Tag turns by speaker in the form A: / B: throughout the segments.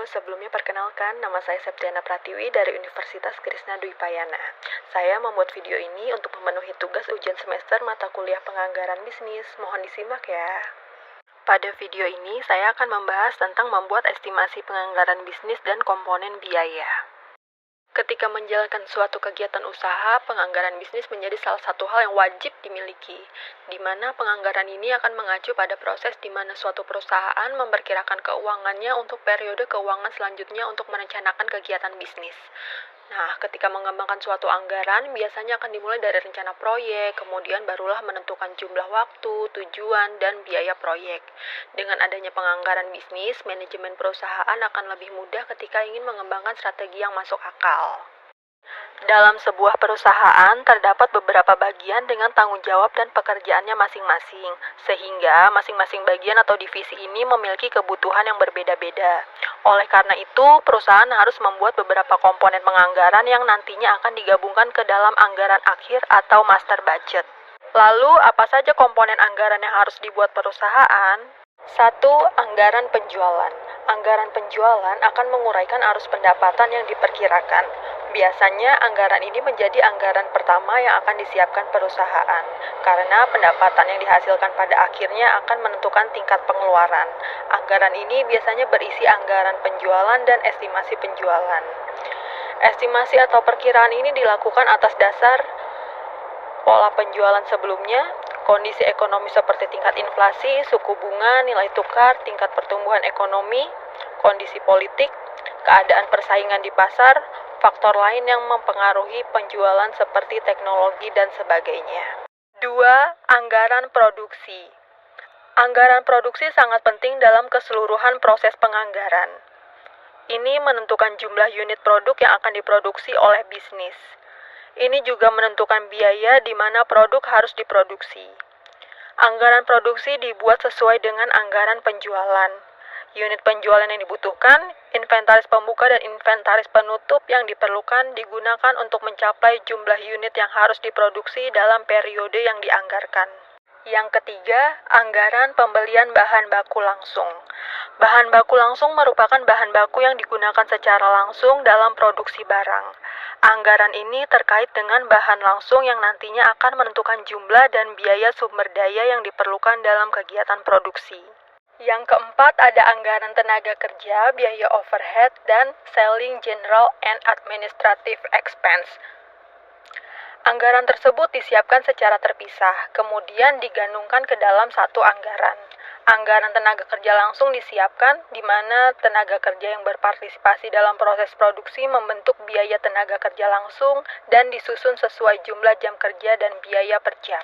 A: sebelumnya perkenalkan, nama saya Septiana Pratiwi dari Universitas Krishna Dwi Payana. Saya membuat video ini untuk memenuhi tugas ujian semester mata kuliah penganggaran bisnis. Mohon disimak ya. Pada video ini, saya akan membahas tentang membuat estimasi penganggaran bisnis dan komponen biaya. Ketika menjalankan suatu kegiatan usaha, penganggaran bisnis menjadi salah satu hal yang wajib dimiliki, di mana penganggaran ini akan mengacu pada proses di mana suatu perusahaan memperkirakan keuangannya untuk periode keuangan selanjutnya untuk merencanakan kegiatan bisnis. Nah, ketika mengembangkan suatu anggaran, biasanya akan dimulai dari rencana proyek, kemudian barulah menentukan jumlah waktu, tujuan, dan biaya proyek. Dengan adanya penganggaran bisnis, manajemen perusahaan akan lebih mudah ketika ingin mengembangkan strategi yang masuk akal. Dalam sebuah perusahaan, terdapat beberapa bagian dengan tanggung jawab dan pekerjaannya masing-masing, sehingga masing-masing bagian atau divisi ini memiliki kebutuhan yang berbeda-beda. Oleh karena itu, perusahaan harus membuat beberapa komponen penganggaran yang nantinya akan digabungkan ke dalam anggaran akhir atau master budget. Lalu, apa saja komponen anggaran yang harus dibuat perusahaan? 1. Anggaran penjualan. Anggaran penjualan akan menguraikan arus pendapatan yang diperkirakan. Biasanya, anggaran ini menjadi anggaran pertama yang akan disiapkan perusahaan, karena pendapatan yang dihasilkan pada akhirnya akan menentukan tingkat pengeluaran. Anggaran ini biasanya berisi anggaran penjualan dan estimasi penjualan. Estimasi atau perkiraan ini dilakukan atas dasar pola penjualan sebelumnya, kondisi ekonomi seperti tingkat inflasi, suku bunga, nilai tukar, tingkat pertumbuhan ekonomi, kondisi politik, keadaan persaingan di pasar, faktor lain yang mempengaruhi penjualan seperti teknologi dan sebagainya. 2. Anggaran produksi. Anggaran produksi sangat penting dalam keseluruhan proses penganggaran. Ini menentukan jumlah unit produk yang akan diproduksi oleh bisnis. Ini juga menentukan biaya di mana produk harus diproduksi. Anggaran produksi dibuat sesuai dengan anggaran penjualan. Unit penjualan yang dibutuhkan, inventaris pembuka dan inventaris penutup yang diperlukan digunakan untuk mencapai jumlah unit yang harus diproduksi dalam periode yang dianggarkan. Yang ketiga, anggaran pembelian bahan baku langsung. Bahan baku langsung merupakan bahan baku yang digunakan secara langsung dalam produksi barang. Anggaran ini terkait dengan bahan langsung yang nantinya akan menentukan jumlah dan biaya sumber daya yang diperlukan dalam kegiatan produksi. Yang keempat, ada anggaran tenaga kerja, biaya overhead, dan selling general and administrative expense. Anggaran tersebut disiapkan secara terpisah, kemudian digandungkan ke dalam satu anggaran. Anggaran tenaga kerja langsung disiapkan, di mana tenaga kerja yang berpartisipasi dalam proses produksi membentuk biaya tenaga kerja langsung dan disusun sesuai jumlah jam kerja dan biaya per jam.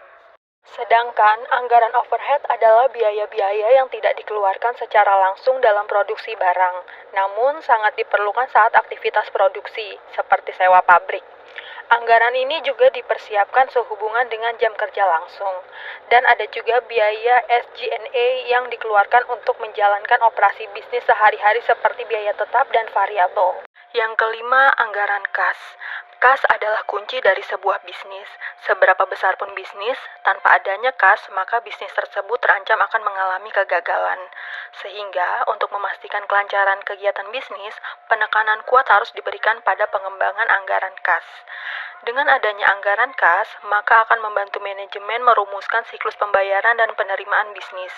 A: Sedangkan anggaran overhead adalah biaya-biaya yang tidak dikeluarkan secara langsung dalam produksi barang, namun sangat diperlukan saat aktivitas produksi, seperti sewa pabrik. Anggaran ini juga dipersiapkan sehubungan dengan jam kerja langsung, dan ada juga biaya SG&A yang dikeluarkan untuk menjalankan operasi bisnis sehari-hari seperti biaya tetap dan variabel. Yang kelima, anggaran kas. Kas adalah kunci dari sebuah bisnis. Seberapa besar pun bisnis, tanpa adanya kas, maka bisnis tersebut terancam akan mengalami kegagalan. Sehingga, untuk memastikan kelancaran kegiatan bisnis, penekanan kuat harus diberikan pada pengembangan anggaran kas. Dengan adanya anggaran kas, maka akan membantu manajemen merumuskan siklus pembayaran dan penerimaan bisnis,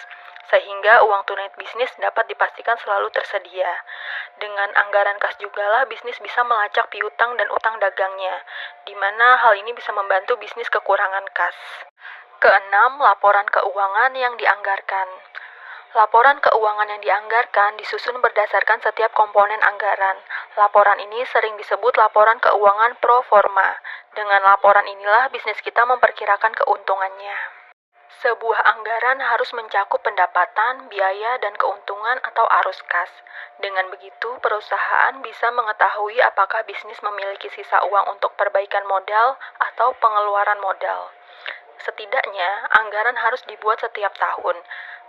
A: sehingga uang tunai bisnis dapat dipastikan selalu tersedia. Dengan anggaran kas jugalah bisnis bisa melacak piutang dan utang dagangnya, di mana hal ini bisa membantu bisnis kekurangan kas. Keenam, laporan keuangan yang dianggarkan. Laporan keuangan yang dianggarkan disusun berdasarkan setiap komponen anggaran. Laporan ini sering disebut laporan keuangan pro forma. Dengan laporan inilah bisnis kita memperkirakan keuntungannya. Sebuah anggaran harus mencakup pendapatan, biaya, dan keuntungan atau arus kas. Dengan begitu, perusahaan bisa mengetahui apakah bisnis memiliki sisa uang untuk perbaikan modal atau pengeluaran modal. Setidaknya, anggaran harus dibuat setiap tahun,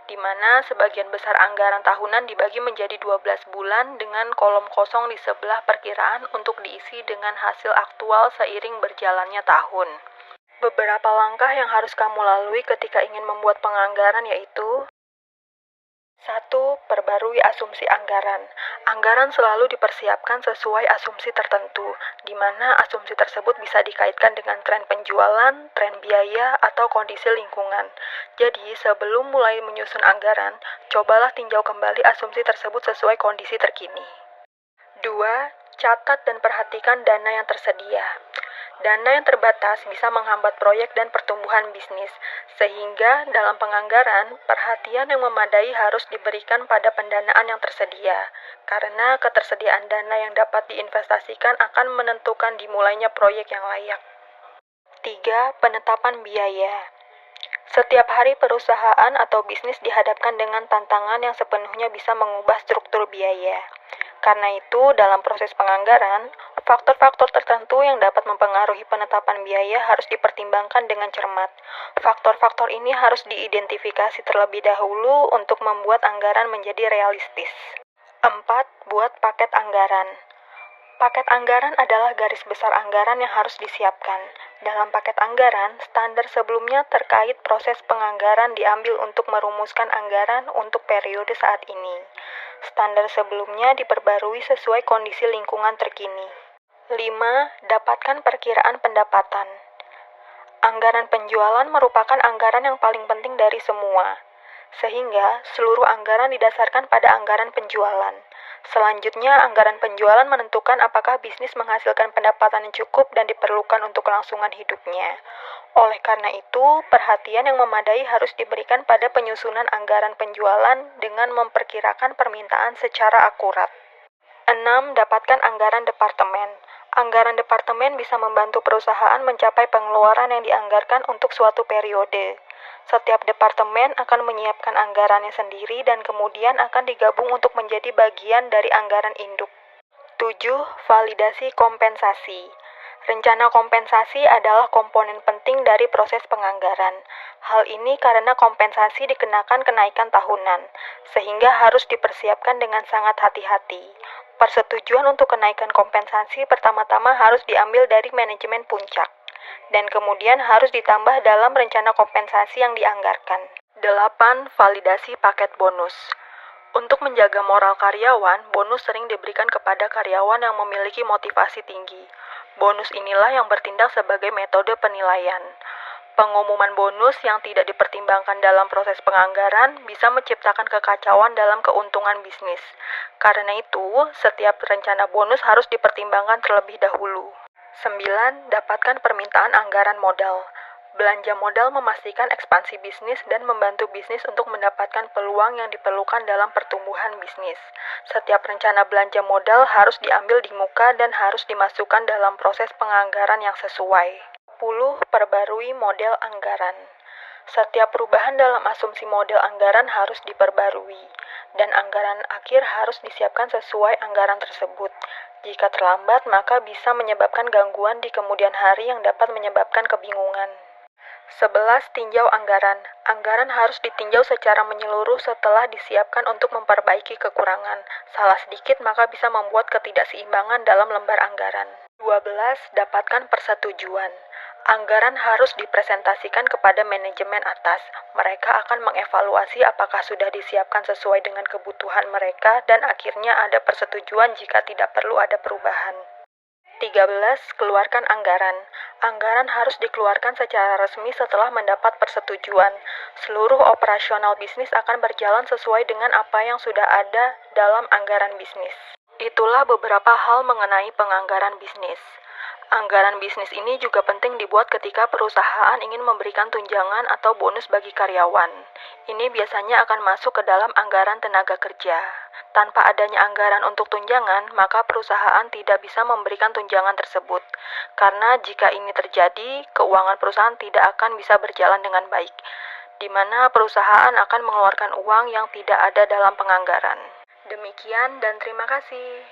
A: di mana sebagian besar anggaran tahunan dibagi menjadi 12 bulan dengan kolom kosong di sebelah perkiraan untuk diisi dengan hasil aktual seiring berjalannya tahun. Beberapa langkah yang harus kamu lalui ketika ingin membuat penganggaran yaitu: 1. Perbarui asumsi anggaran. Anggaran selalu dipersiapkan sesuai asumsi tertentu, di mana asumsi tersebut bisa dikaitkan dengan tren penjualan, tren biaya, atau kondisi lingkungan. Jadi, sebelum mulai menyusun anggaran, cobalah tinjau kembali asumsi tersebut sesuai kondisi terkini. 2. Catat dan perhatikan dana yang tersedia. Dana yang terbatas bisa menghambat proyek dan pertumbuhan bisnis, sehingga dalam penganggaran, perhatian yang memadai harus diberikan pada pendanaan yang tersedia, karena ketersediaan dana yang dapat diinvestasikan akan menentukan dimulainya proyek yang layak. 3. Penetapan biaya. Setiap hari perusahaan atau bisnis dihadapkan dengan tantangan yang sepenuhnya bisa mengubah struktur biaya. Karena itu, dalam proses penganggaran, faktor-faktor tertentu yang dapat mempengaruhi penetapan biaya harus dipertimbangkan dengan cermat. Faktor-faktor ini harus diidentifikasi terlebih dahulu untuk membuat anggaran menjadi realistis. 4. Buat paket anggaran. Paket anggaran adalah garis besar anggaran yang harus disiapkan. Dalam paket anggaran, standar sebelumnya terkait proses penganggaran diambil untuk merumuskan anggaran untuk periode saat ini. Standar sebelumnya diperbarui sesuai kondisi lingkungan terkini. 5. Dapatkan perkiraan pendapatan. Anggaran penjualan merupakan anggaran yang paling penting dari semua, sehingga seluruh anggaran didasarkan pada anggaran penjualan. Selanjutnya, anggaran penjualan menentukan apakah bisnis menghasilkan pendapatan yang cukup dan diperlukan untuk kelangsungan hidupnya. Oleh karena itu, perhatian yang memadai harus diberikan pada penyusunan anggaran penjualan dengan memperkirakan permintaan secara akurat. 6. Dapatkan anggaran departemen. Anggaran departemen bisa membantu perusahaan mencapai pengeluaran yang dianggarkan untuk suatu periode. Setiap departemen akan menyiapkan anggarannya sendiri dan kemudian akan digabung untuk menjadi bagian dari anggaran induk. 7. Validasi kompensasi. Rencana kompensasi adalah komponen penting dari proses penganggaran. Hal ini karena kompensasi dikenakan kenaikan tahunan, sehingga harus dipersiapkan dengan sangat hati-hati. Persetujuan untuk kenaikan kompensasi pertama-tama harus diambil dari manajemen puncak, dan kemudian harus ditambah dalam rencana kompensasi yang dianggarkan. 8. Validasi paket bonus. Untuk menjaga moral karyawan, bonus sering diberikan kepada karyawan yang memiliki motivasi tinggi. Bonus inilah yang bertindak sebagai metode penilaian. Pengumuman bonus yang tidak dipertimbangkan dalam proses penganggaran bisa menciptakan kekacauan dalam keuntungan bisnis. Karena itu, setiap rencana bonus harus dipertimbangkan terlebih dahulu. 9. Dapatkan permintaan anggaran modal. Belanja modal memastikan ekspansi bisnis dan membantu bisnis untuk mendapatkan peluang yang diperlukan dalam pertumbuhan bisnis. Setiap rencana belanja modal harus diambil di muka dan harus dimasukkan dalam proses penganggaran yang sesuai. 10. Perbarui model anggaran. Setiap perubahan dalam asumsi model anggaran harus diperbarui, dan anggaran akhir harus disiapkan sesuai anggaran tersebut. Jika terlambat, maka bisa menyebabkan gangguan di kemudian hari yang dapat menyebabkan kebingungan. 11. Tinjau anggaran. Anggaran harus ditinjau secara menyeluruh setelah disiapkan untuk memperbaiki kekurangan. Salah sedikit maka bisa membuat ketidakseimbangan dalam lembar anggaran. 12. Dapatkan persetujuan. Anggaran harus dipresentasikan kepada manajemen atas. Mereka akan mengevaluasi apakah sudah disiapkan sesuai dengan kebutuhan mereka dan akhirnya ada persetujuan jika tidak perlu ada perubahan. 13. Keluarkan anggaran. Anggaran harus dikeluarkan secara resmi setelah mendapat persetujuan. Seluruh operasional bisnis akan berjalan sesuai dengan apa yang sudah ada dalam anggaran bisnis. Itulah beberapa hal mengenai penganggaran bisnis. Anggaran bisnis ini juga penting dibuat ketika perusahaan ingin memberikan tunjangan atau bonus bagi karyawan. Ini biasanya akan masuk ke dalam anggaran tenaga kerja. Tanpa adanya anggaran untuk tunjangan, maka perusahaan tidak bisa memberikan tunjangan tersebut. Karena jika ini terjadi, keuangan perusahaan tidak akan bisa berjalan dengan baik, di mana perusahaan akan mengeluarkan uang yang tidak ada dalam penganggaran. Demikian dan terima kasih.